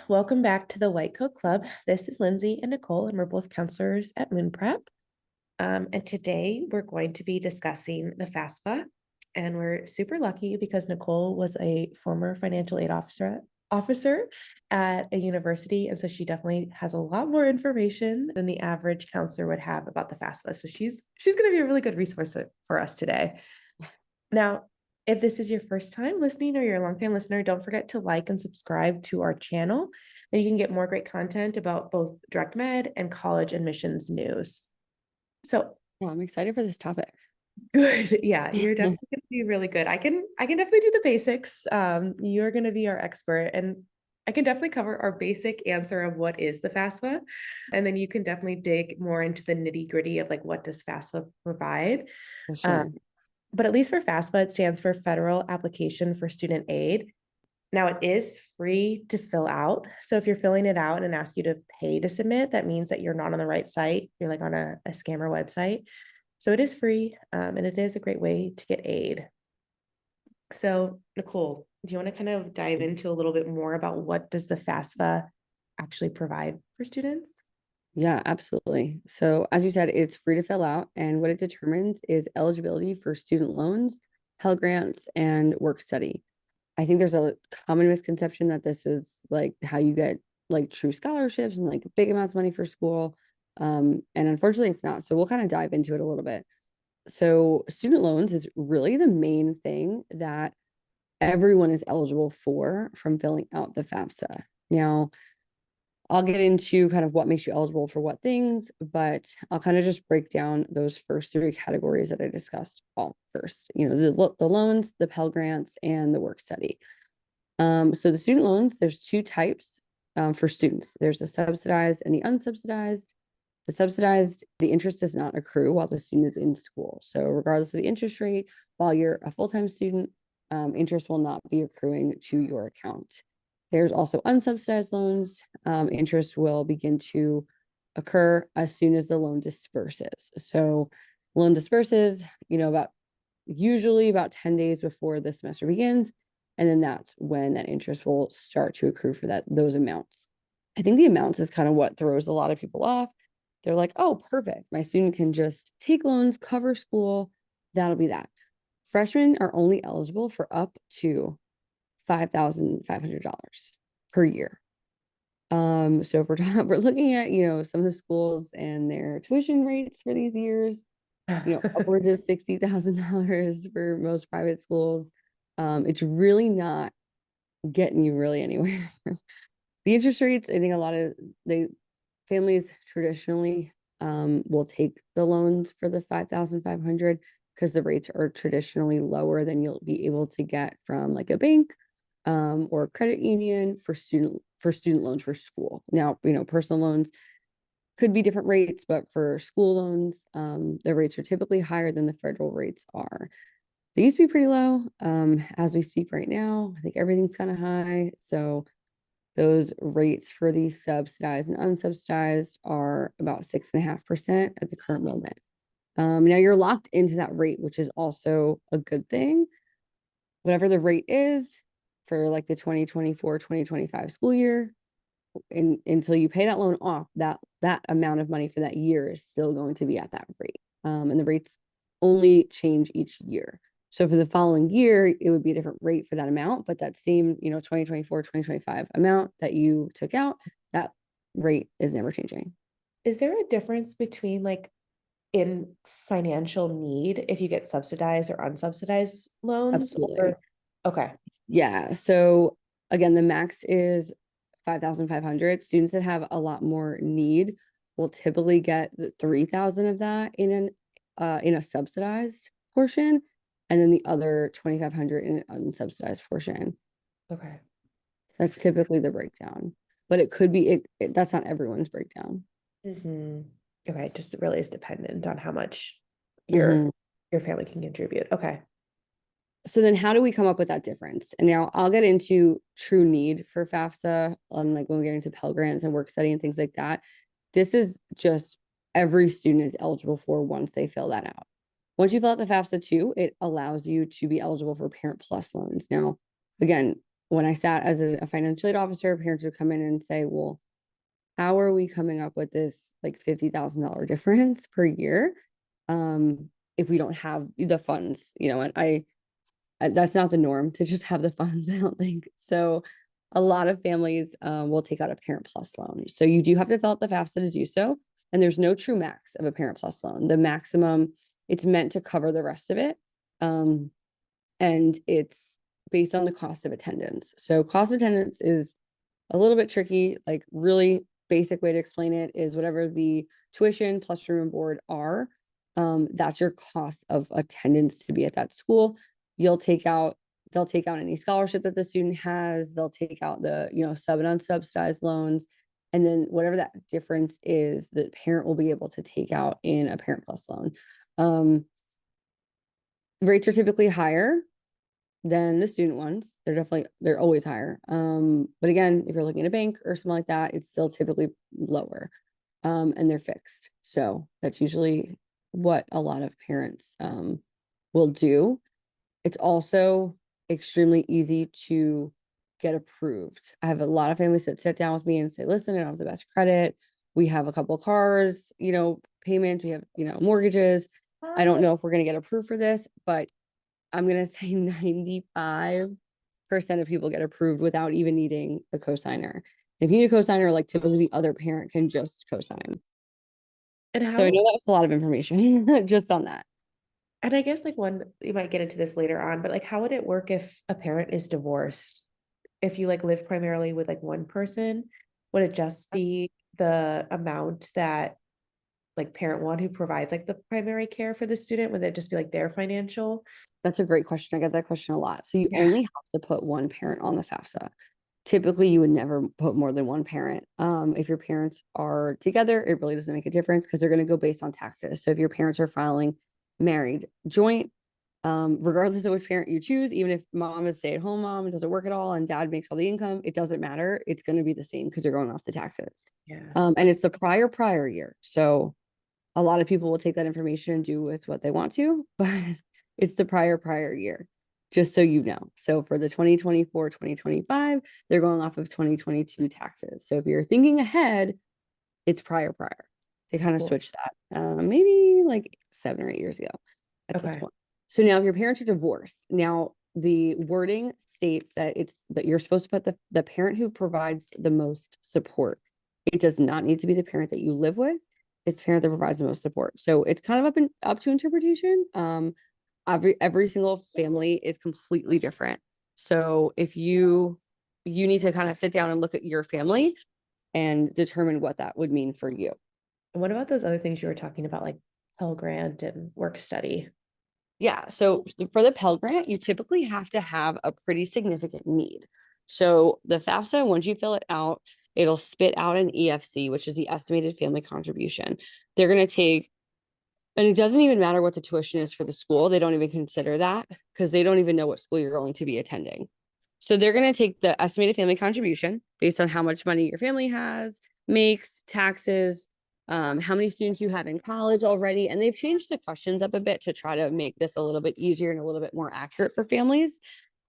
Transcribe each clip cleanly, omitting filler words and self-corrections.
welcome back to the White Coat Club. This is Lindsey and Nicole, and we're both counselors at Moon Prep. And today we're going to be discussing the FAFSA, and we're super lucky because Nicole was a former financial aid officer at a university, and so she definitely has a lot more information than the average counselor would have about the FAFSA. So she's going to be a really good resource for us today. Now, if this is your first time listening or you're a longtime listener, don't forget to like and subscribe to our channel. Then you can get more great content about both direct med and college admissions news. So Yeah, I'm excited for this topic. good. Yeah, you're definitely going to be really good. I can definitely do the basics. You're going to be our expert, and I can definitely cover our basic answer of what is the FAFSA. And then you can definitely dig more into the nitty gritty of like, what does FAFSA provide? For sure. But at least for FAFSA, it stands for Federal Application for Student Aid. Now, it is free to fill out. So if you're filling it out and it asks you to pay to submit, that means that you're not on the right site. You're like on a scammer website. So it is free, and it is a great way to get aid. So, Nicole, do you want to kind of dive into a little bit more about what does the FAFSA actually provide for students? Yeah, absolutely. So as you said, it's free to fill out, and what it determines is eligibility for student loans, Pell Grants, and work study. I think there's a common misconception that this is like how you get like true scholarships and like big amounts of money for school. And unfortunately it's not. So we'll kind of dive into it a little bit. So student loans is really the main thing that everyone is eligible for from filling out the FAFSA. Now, I'll get into kind of what makes you eligible for what things, but I'll kind of just break down those first three categories that I discussed all first. The loans, the Pell Grants, and the work study. So the student loans, there's two types for students. There's the subsidized and the unsubsidized. The subsidized, the interest does not accrue while the student is in school. So regardless of the interest rate, while you're a full-time student, interest will not be accruing to your account. There's also unsubsidized loans. Interest will begin to occur as soon as the loan disperses. So loan disperses, usually about 10 days before the semester begins. And then that's when that interest will start to accrue for those amounts. I think the amounts is kind of what throws a lot of people off. They're like, oh, perfect. My student can just take loans, cover school. That'll be that. Freshmen are only eligible for up to $5,500 per year. So if we're looking at, some of the schools and their tuition rates for these years, upwards of $60,000 for most private schools. It's really not getting you really anywhere. The interest rates, I think a lot of families traditionally will take the loans for the 5,500 because the rates are traditionally lower than you'll be able to get from like a bank or a credit union for student loans for school. Now, personal loans could be different rates, but for school loans, the rates are typically higher than the federal rates are. They used to be pretty low. As we speak right now, I think everything's kind of high. So those rates for the subsidized and unsubsidized are about 6.5% at the current moment. Now you're locked into that rate, which is also a good thing. Whatever the rate is for like the 2024-2025 school year, until you pay that loan off, that amount of money for that year is still going to be at that rate. And the rates only change each year. So for the following year, it would be a different rate for that amount, but that same, 2024-2025 amount that you took out, that rate is never changing. Is there a difference between like in financial need if you get subsidized or unsubsidized loans? Absolutely. Okay. Yeah. So again, the max is 5,500. Students that have a lot more need will typically get 3,000 of that in a subsidized portion, and then the other 2,500 in an unsubsidized portion. Okay. That's typically the breakdown, but it could be that's not everyone's breakdown. Mm-hmm. Okay, it just really is dependent on how much your family can contribute. Okay. So then how do we come up with that difference? And now I'll get into true need for FAFSA, like when we get into Pell Grants and work study and things like that. This is just every student is eligible for once they fill that out. Once you fill out the FAFSA too, it allows you to be eligible for Parent Plus loans. Now, again, when I sat as a financial aid officer, parents would come in and say, well, how are we coming up with this like $50,000 difference per year? If we don't have the funds, and that's not the norm to just have the funds, I don't think. So a lot of families will take out a Parent Plus loan. So you do have to fill out the FAFSA to do so. And there's no true max of a Parent Plus loan. The maximum, it's meant to cover the rest of it. And it's based on the cost of attendance. So cost of attendance is a little bit tricky, like really basic way to explain it is whatever the tuition plus room and board are, that's your cost of attendance to be at that school. They'll take out any scholarship that the student has, they'll take out the, sub and unsubsidized loans. And then whatever that difference is, the parent will be able to take out in a Parent Plus loan. Rates are typically higher than the student ones. They're always higher. But again, if you're looking at a bank or something like that, it's still typically lower. And they're fixed. So that's usually what a lot of parents will do. It's also extremely easy to get approved. I have a lot of families that sit down with me and say, listen, I don't have the best credit. We have a couple of cars, payments, we have, mortgages. I don't know if we're going to get approved for this, but I'm going to say 95% of people get approved without even needing a cosigner. If you need a cosigner, like typically the other parent can just cosign. And So I know that was a lot of information just on that. and I guess like one, you might get into this later on, but like, how would it work if a parent is divorced? If you like live primarily with like one person, would it just be the amount that like parent one who provides like the primary care for the student? Would it just be like their financial? That's a great question. I get that question a lot. So you Yeah. only have to put one parent on the FAFSA. Typically, you would never put more than one parent. If your parents are together, it really doesn't make a difference because they're going to go based on taxes. So if your parents are filing married, joint, regardless of which parent you choose, even if mom is stay-at-home mom and doesn't work at all and dad makes all the income, it doesn't matter. It's going to be the same because you're going off the taxes. Yeah. And it's the prior year. So a lot of people will take that information and do with what they want to, but it's the prior year, just so you know. So for the 2024, 2025, they're going off of 2022 taxes. So if you're thinking ahead, it's prior. They kind of Cool. switched that maybe like 7 or 8 years ago at this Okay. point. So now if your parents are divorced, now the wording states that you're supposed to put the parent who provides the most support. It does not need to be the parent that you live with. It's the parent that provides the most support. So it's kind of up to interpretation. Every single family is completely different. So if you need to kind of sit down and look at your family and determine what that would mean for you. And what about those other things you were talking about, like Pell Grant and work study? Yeah. So for the Pell Grant, you typically have to have a pretty significant need. So the FAFSA, once you fill it out, it'll spit out an EFC, which is the estimated family contribution. They're going to take, and it doesn't even matter what the tuition is for the school. They don't even consider that because they don't even know what school you're going to be attending. So they're going to take the estimated family contribution based on how much money your family has, makes, taxes, how many students you have in college already. And they've changed the questions up a bit to try to make this a little bit easier and a little bit more accurate for families.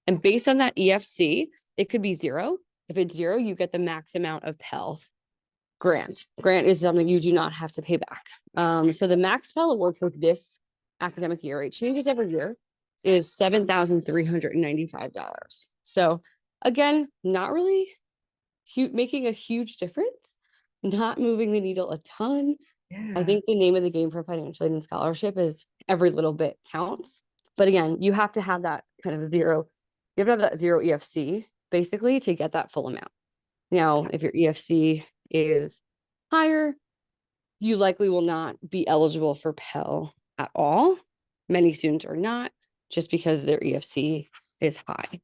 And based on that EFC, it could be 0. If it's 0, you get the max amount of Pell Grant. Grant is something you do not have to pay back. So the max Pell award for this academic year, it changes every year, is $7,395. So again, not really making a huge difference, not moving the needle a ton. Yeah. I think the name of the game for financial aid and scholarship is every little bit counts. But again, you have to have that kind of 0. You have to have that 0 EFC basically to get that full amount. Now, if your EFC is higher, you likely will not be eligible for Pell at all. Many students are not, just because their EFC is high.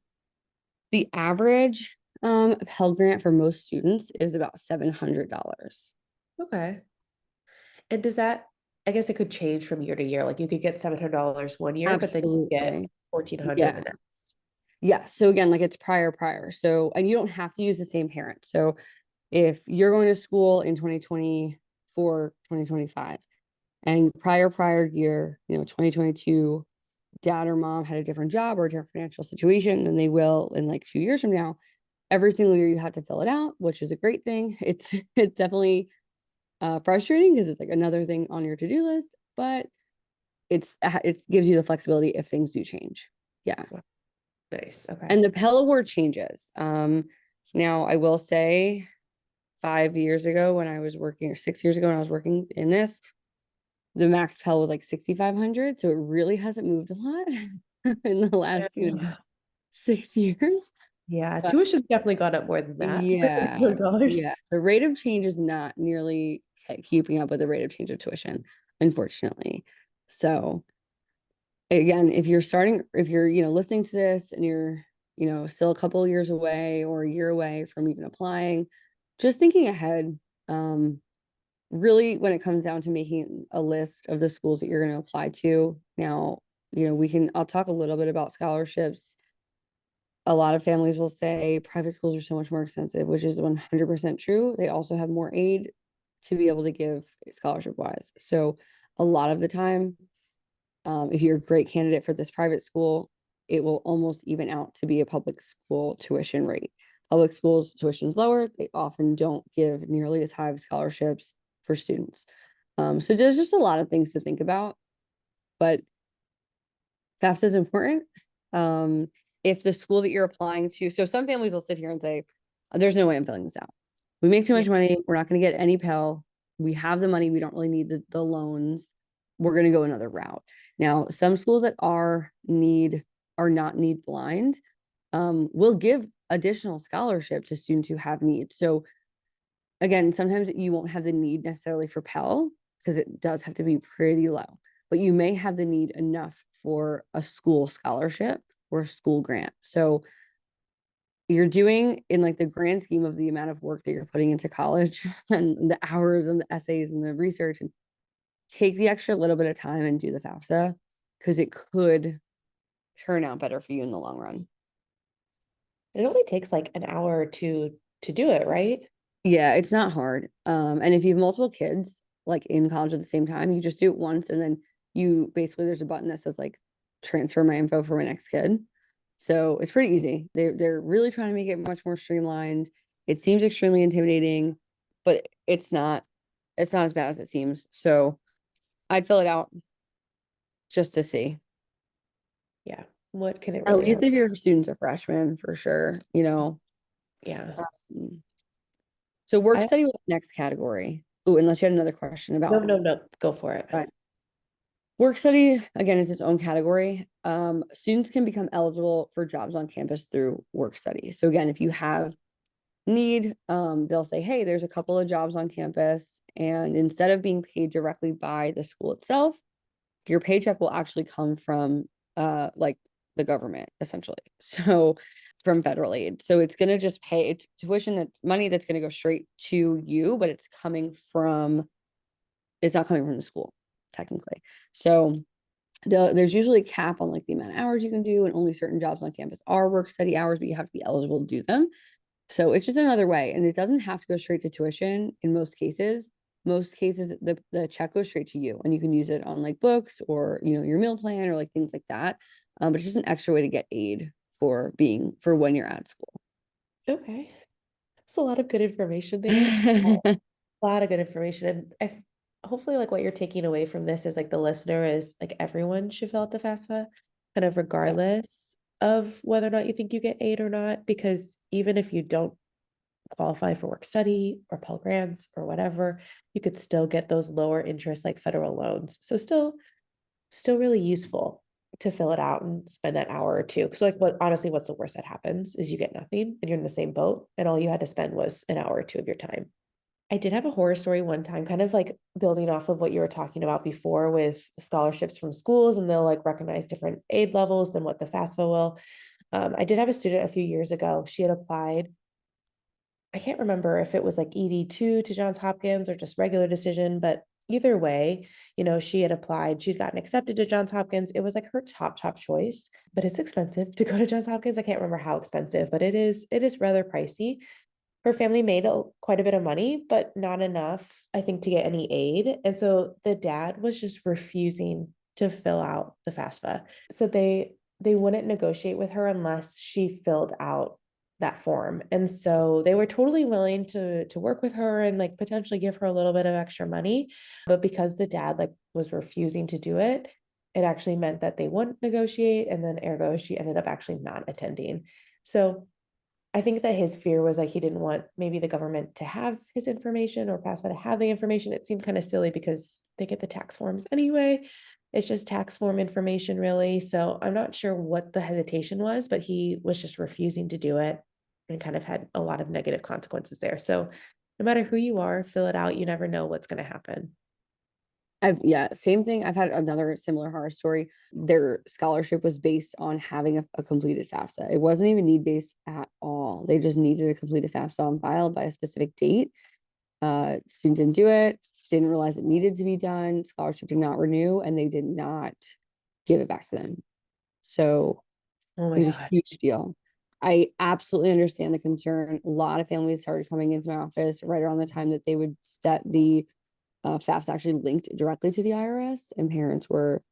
The average Pell Grant for most students is about $700. Okay. And does that, I guess it could change from year to year. Like you could get $700 one year, but then you get Absolutely. 1,400 the Yeah. next. Yeah. So again, like it's prior. So, and you don't have to use the same parent. So if you're going to school in 2024, 2025, and prior year, 2022 dad or mom had a different job or a different financial situation than they will in like 2 years from now. Every single year you have to fill it out, which is a great thing. It's definitely frustrating because it's like another thing on your to-do list, but it gives you the flexibility if things do change. Yeah. Nice. Okay. And the Pell Award changes. Now I will say 5 years ago when I was working, or 6 years ago when I was working in this, the max Pell was like 6,500. So it really hasn't moved a lot in the last, Yeah. 6 years. Yeah, But tuition's definitely gone up more than that. yeah, $200. yeah. The rate of change is not nearly keeping up with the rate of change of tuition, unfortunately. So again, if you're, listening to this and you're, still a couple of years away or a year away from even applying, just thinking ahead, really when it comes down to making a list of the schools that you're going to apply to. Now, I'll talk a little bit about scholarships. A lot of families will say private schools are so much more expensive, which is 100% true. They also have more aid to be able to give scholarship wise. So a lot of the time, if you're a great candidate for this private school, it will almost even out to be a public school tuition rate. Public schools tuition is lower. They often don't give nearly as high of scholarships for students. So there's just a lot of things to think about, but FAFSA is important. If the school that you're applying to, so some families will sit here and say, there's no way I'm filling this out. We make too much money. We're not going to get any Pell. We have the money. We don't really need the loans. We're going to go another route. Now, some schools that are not need blind, will give additional scholarship to students who have needs. So again, sometimes you won't have the need necessarily for Pell because it does have to be pretty low, but you may have the need enough for a school scholarship or a school grant. So you're doing in like the grand scheme of the amount of work that you're putting into college and the hours and the essays and the research, and take the extra little bit of time and do the FAFSA because it could turn out better for you in the long run. It only takes like an hour or two to do it, right? Yeah, it's not hard. And if you have multiple kids like in college at the same time, you just do it once and then there's a button that says like transfer my info for my next kid. So it's pretty easy. They're really trying to make it much more streamlined. It seems extremely intimidating, but it's not as bad as it seems. So I'd fill it out just to see. Yeah. What can it At really least hurt? if your student's a freshman, for sure. Yeah. Um, So work I study was the next category. Oh, unless you had another question no, about. no, no, go for it. Right. Work study, again, is its own category. Students can become eligible for jobs on campus through work study. So again, if you have need, they'll say, hey, there's a couple of jobs on campus, and instead of being paid directly by the school itself, your paycheck will actually come from like the government, essentially. So from federal aid. So it's gonna just pay it's tuition, that's money that's gonna go straight to you, but it's not coming from the school, technically. So there's usually a cap on like the amount of hours you can do, and only certain jobs on campus are work study hours, but you have to be eligible to do them. So it's just another way, and it doesn't have to go straight to tuition in most cases. Most cases, the check goes straight to you, and you can use it on like books or your meal plan or like things like that. But it's just an extra way to get aid for when you're at school. Okay. That's a lot of good information there. A lot of good information. And hopefully like what you're taking away from this is like the listener is like everyone should fill out the FAFSA, kind of regardless of whether or not you think you get aid or not, because even if you don't qualify for work study or Pell Grants or whatever, you could still get those lower interest like federal loans. So still really useful to fill it out and spend that hour or two. Because like what's the worst that happens is you get nothing and you're in the same boat and all you had to spend was an hour or two of your time. I did have a horror story one time, kind of like building off of what you were talking about before with scholarships from schools, and they'll like recognize different aid levels than what the FAFSA will. I did have a student a few years ago. She had applied. I can't remember if it was like ED2 to Johns Hopkins or just regular decision, but either way, she had applied, she'd gotten accepted to Johns Hopkins. It was like her top choice, but it's expensive to go to Johns Hopkins. I can't remember how expensive, but it is rather pricey. Her family made quite a bit of money, but not enough, I think, to get any aid. And so the dad was just refusing to fill out the FAFSA. So they wouldn't negotiate with her unless she filled out that form. And so they were totally willing to work with her and like potentially give her a little bit of extra money. But because the dad like was refusing to do it, it actually meant that they wouldn't negotiate. And then ergo, she ended up actually not attending. So I think that his fear was like he didn't want maybe the government to have his information or FAFSA to have the information. It seemed kind of silly because they get the tax forms anyway. It's just tax form information, really. So I'm not sure what the hesitation was, but he was just refusing to do it and kind of had a lot of negative consequences there. So no matter who you are, fill it out. You never know what's going to happen. Yeah, same thing. I've had another similar horror story. Their scholarship was based on having a completed FAFSA. It wasn't even need based at all. They just needed a completed FAFSA on file by a specific date. Student didn't do it, didn't realize it needed to be done. Scholarship did not renew, and they did not give it back to them. So Oh it my was a God. huge deal. I absolutely understand the concern. A lot of families started coming into my office right around the time that they would that the FAFSA actually linked directly to the IRS, and parents were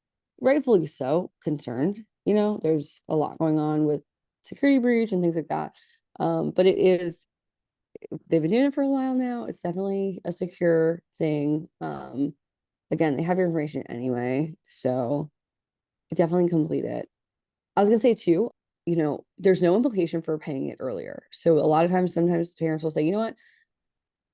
rightfully so concerned. You know, there's a lot going on with security breach and things like that. But they've been doing it for a while now. It's definitely a secure thing. Again, they have your information anyway, so definitely complete it. I was gonna say too, there's no implication for paying it earlier. So a lot of times, sometimes parents will say, you know what,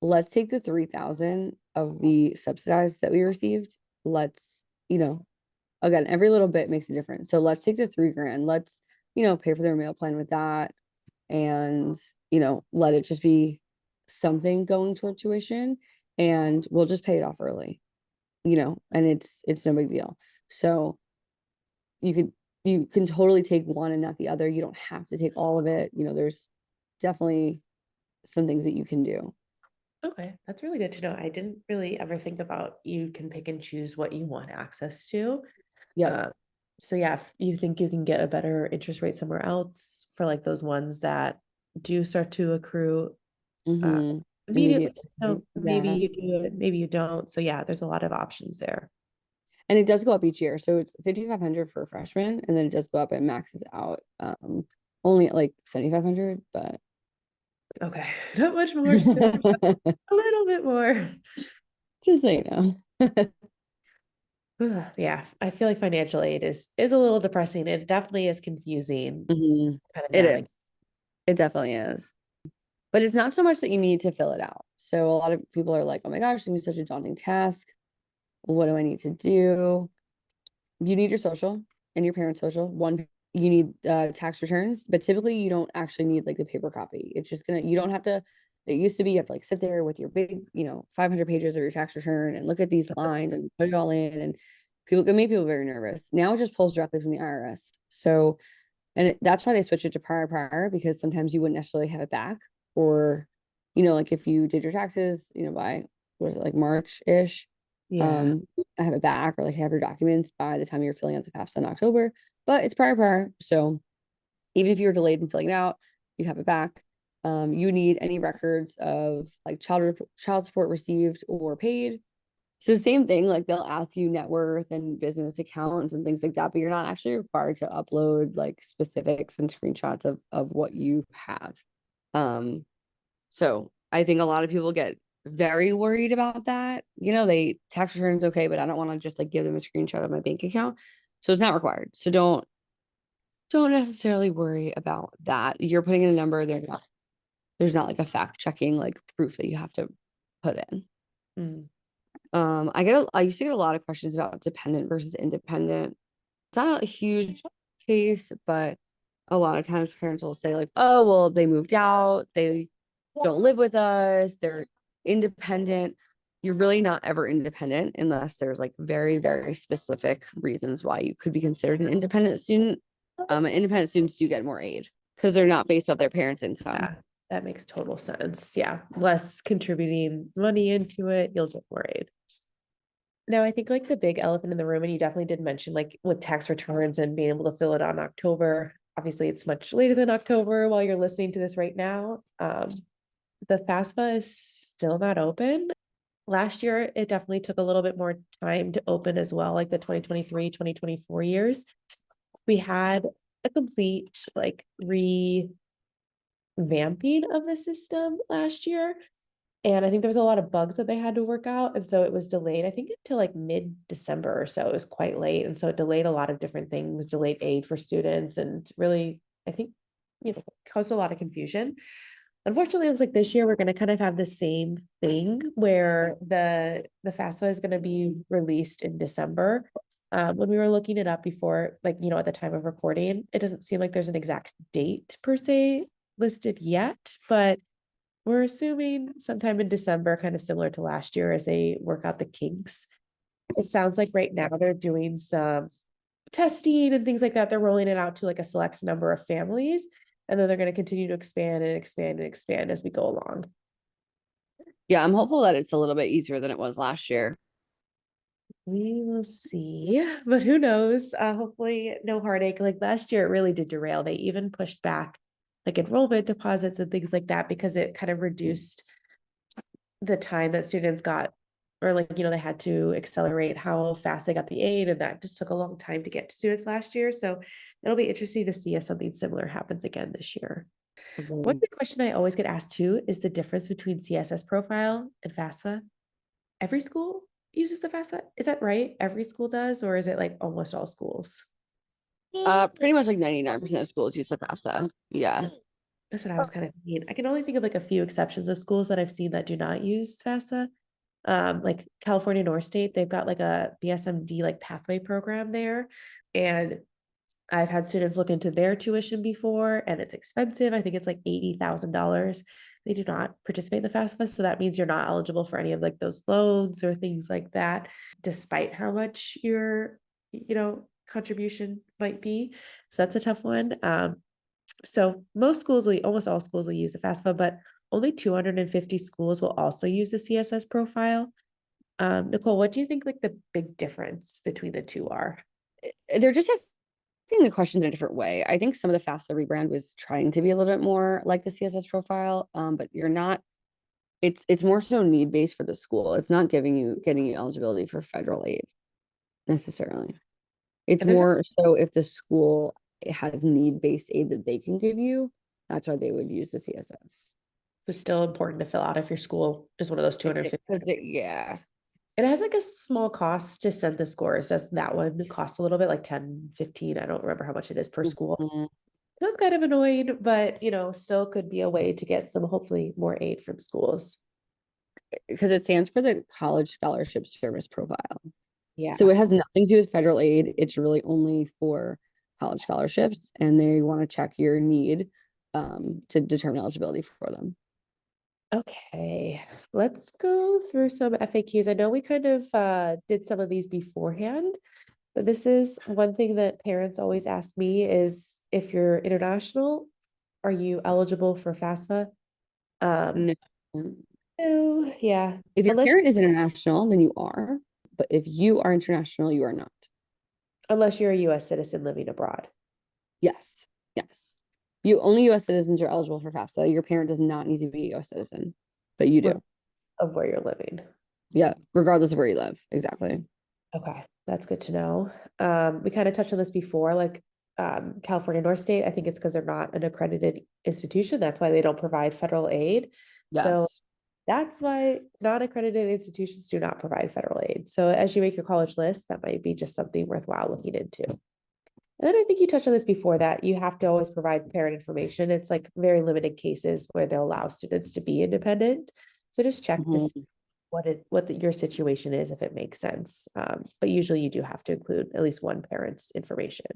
let's take the 3,000 of the subsidized that we received. Let's, again, every little bit makes a difference. So let's take the 3 grand. Let's, pay for their meal plan with that, and let it just be something going toward tuition, and we'll just pay it off early. And it's no big deal. So you can totally take one and not the other. You don't have to take all of it. There's definitely some things that you can do. Okay, that's really good to know. I didn't really ever think about you can pick and choose what you want access to. Yep. Uh, so yeah, if you think you can get a better interest rate somewhere else for like those ones that do start to accrue uh, Mm-hmm. immediately. Immediately. So maybe Yeah. you do it, maybe you don't. So yeah, there's a lot of options there. And it does go up each year. So it's 5,500 for a freshman, and then it does go up and maxes out only at like 7,500, but Okay, not much more, still a little bit more. just so you know. Yeah, I feel like financial aid is a little depressing. It definitely is confusing, Mhm. kind of It navigate. is. It definitely is. But it's not so much that you need to fill it out. So a lot of people are like, oh my gosh, it's gonna be such a daunting task. What do I need to do? You need your social and your parents' social. You need tax returns, but typically you don't actually need like the paper copy. It's just you don't have to. It used to be you have to like sit there with your big, 500 pages of your tax return and look at these lines and put it all in, and it made people very nervous. Now it just pulls directly from the IRS. So, that's why they switched it to prior, because sometimes you wouldn't necessarily have it back, or, like if you did your taxes, by, what is it, like March-ish, Yeah. I have it back, or like have your documents by the time you're filling out the FAFSA in October, but it's prior. So even if you're delayed in filling it out, you have it back. You need any records of like child support received or paid. So same thing, like they'll ask you net worth and business accounts and things like that, but you're not actually required to upload like specifics and screenshots of what you have. So I think a lot of people get very worried about that. They tax returns okay, but I don't want to just like give them a screenshot of my bank account. So it's not required. So don't necessarily worry about that. You're putting in a number, there's not like a fact checking like proof that you have to put in. Mm. I used to get a lot of questions about dependent versus independent. It's not a huge case, but a lot of times parents will say like, oh, well, they moved out, they don't live with us, they're independent. You're really not ever independent unless there's like very, very specific reasons why you could be considered an independent student. And independent students do get more aid because they're not based off their parents' income. Yeah, that makes total sense. Yeah, less contributing money into it, you'll get more aid. Now, I think like the big elephant in the room, and you definitely did mention like with tax returns and being able to fill it on October. Obviously, it's much later than October while you're listening to this right now. The FAFSA is still not open. Last year, it definitely took a little bit more time to open as well, like the 2023, 2024 years. We had a complete like revamping of the system last year. And I think there was a lot of bugs that they had to work out. And so it was delayed, I think until like mid-December or so. It was quite late. And so it delayed a lot of different things, delayed aid for students, and really, I think, caused a lot of confusion. Unfortunately, it looks like this year we're going to kind of have the same thing where the FAFSA is going to be released in December. When we were looking it up before, like, at the time of recording, it doesn't seem like there's an exact date per se listed yet, but we're assuming sometime in December, kind of similar to last year as they work out the kinks. It sounds like right now they're doing some testing and things like that. They're rolling it out to like a select number of families, and then they're going to continue to expand and expand and expand as we go along. Yeah, I'm hopeful that it's a little bit easier than it was last year. We will see, but who knows? Hopefully no heartache. Like last year, it really did derail. They even pushed back like enrollment deposits and things like that because it kind of reduced the time that students got, or like, they had to accelerate how fast they got the aid. And that just took a long time to get to students last year. So it'll be interesting to see if something similar happens again this year. One big question I always get asked too is the difference between CSS profile and FAFSA. Every school uses the FAFSA. Is that right? Every school does, or is it like almost all schools? Pretty much like 99% of schools use the FAFSA. Yeah. That's what I was kind of thinking. I can only think of like a few exceptions of schools that I've seen that do not use FAFSA. Like California North State, they've got like a BSMD like pathway program there. And I've had students look into their tuition before, and it's expensive. I think it's like $80,000. They do not participate in the FAFSA, so that means you're not eligible for any of like those loans or things like that, despite how much your, contribution might be. So that's a tough one. So almost all schools will use the FAFSA, but only 250 schools will also use the CSS profile. Nicole, what do you think like the big difference between the two are? They're just asking the question in a different way. I think some of the FAFSA rebrand was trying to be a little bit more like the CSS profile, but you're not. It's more so need-based for the school. It's not getting you eligibility for federal aid necessarily. It's more so if the school has need-based aid that they can give you, that's why they would use the CSS. It's still important to fill out if your school is one of those 250. Yeah. It has like a small cost to send the scores. Does that one cost a little bit, like 10, 15? I don't remember how much it is per school. So I'm kind of annoyed, but still could be a way to get some hopefully more aid from schools. Because it stands for the College Scholarship Service Profile. Yeah. So it has nothing to do with federal aid. It's really only for college scholarships, and they want to check your need to determine eligibility for them. Okay, let's go through some FAQs. I know we kind of did some of these beforehand, but this is one thing that parents always ask me is if you're international, are you eligible for FAFSA? No. No, yeah. If your Unless parent is international, then you are. But if you are international, you are not. unless you're a US citizen living abroad. Yes. Yes. You only US citizens are eligible for FAFSA. Your parent does not need to be a US citizen, but you do. Of where you're living. Yeah, regardless of where you live. Exactly. Okay, that's good to know. We kind of touched on this before, like California North State. I think it's because they're not an accredited institution. That's why they don't provide federal aid. So Yes. that's why non-accredited institutions do not provide federal aid. So as you make your college list, that might be just something worthwhile looking into. And then I think you touched on this before, that you have to always provide parent information. It's like very limited cases where they'll allow students to be independent. So just check to see your situation is, if it makes sense. But usually you do have to include at least one parent's information.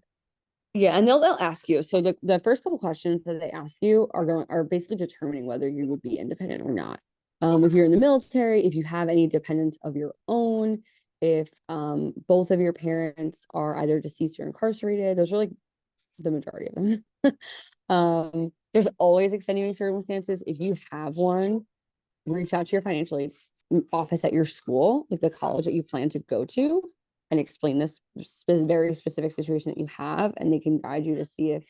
Yeah, and they'll ask you. So the first couple questions that they ask you are basically determining whether you would be independent or not. If you're in the military, if you have any dependents of your own, if both of your parents are either deceased or incarcerated, those are like the majority of them. There's always extenuating circumstances. If you have one, reach out to your financial aid office at your school, like the college that you plan to go to, and explain this very specific situation that you have, and they can guide you to see if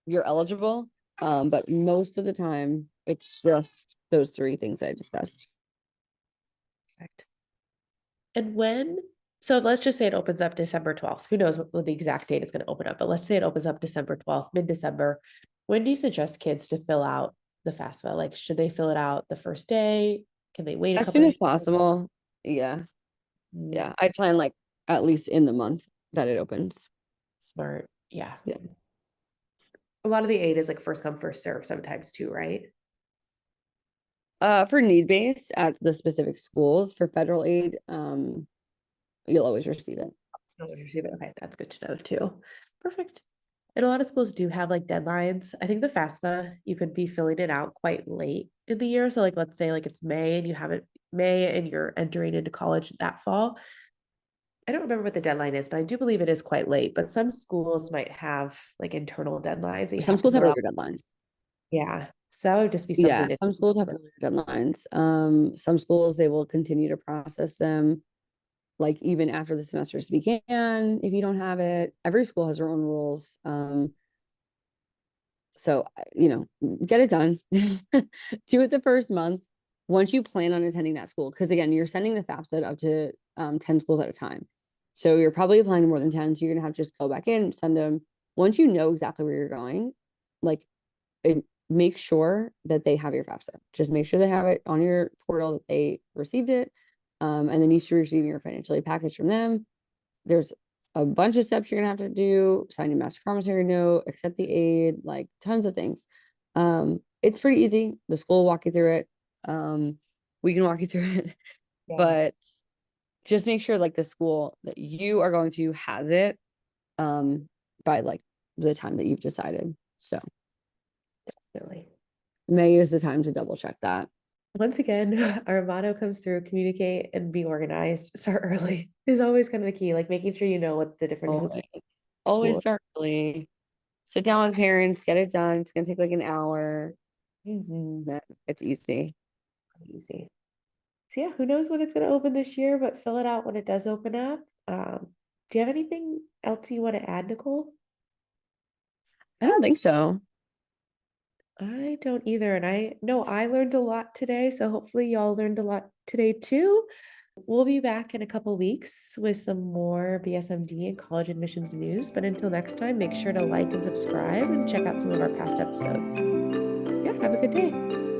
you're eligible. But most of the time, it's just those three things I discussed. Perfect. And when, so let's just say it opens up December 12th. Who knows what the exact date is going to open up, but let's say it opens up December 12th, mid-December. When do you suggest kids to fill out the FAFSA? Like, should they fill it out the first day? Can they wait a As couple soon as days? possible. Yeah. Mm, Yeah. I plan like at least in the month that it opens. Smart. Yeah. Yeah. A lot of the aid is like first come, first serve sometimes too, right? For need based at the specific schools for federal aid, you'll always receive it. No one receive it. Okay, that's good to know too. Perfect. And a lot of schools do have like deadlines. I think the FAFSA, you could be filling it out quite late in the year. So like let's say like it's May and you have it May and you're entering into college that fall. I don't remember what the deadline is, but I do believe it is quite late. But some schools might have like internal deadlines that you Some have to schools have fill out. earlier deadlines. Yeah. So that would just be Yeah, something to some schools have earlier deadlines. Some schools they will continue to process them like even after the semesters began, if you don't have it. Every school has their own rules. So get it done. Do it the first month. Once you plan on attending that school, because again, you're sending the FAFSA up to 10 schools at a time. So you're probably applying to more than 10. So you're gonna have to just go back in, send them. Once you know exactly where you're going, like make sure that they have your FAFSA. Just make sure they have it on your portal that they received it. And then you should receive your financial aid package from them. There's a bunch of steps you're gonna have to do, sign a master promissory note, accept the aid, like tons of things. It's pretty easy. The school will walk you through it. We can walk you through it, Yeah, but just make sure like the school that you are going to has it by like the time that you've decided. So definitely. May is the time to double check that. Once again, our motto comes through communicate and be organized. Start early is always kind of the key, like making sure you know what the different hoops Always, always school. start early. Sit down with parents, get it done. It's gonna take like an hour. Mhm. Then it's easy. Easy. So yeah, who knows when it's going to open this year, but fill it out when it does open up. Do you have anything else you want to add, Nicole? I don't think so. I don't either. And I know I learned a lot today. So hopefully y'all learned a lot today too. We'll be back in a couple weeks with some more BSMD and college admissions news. But until next time, make sure to like and subscribe and check out some of our past episodes. Yeah, have a good day.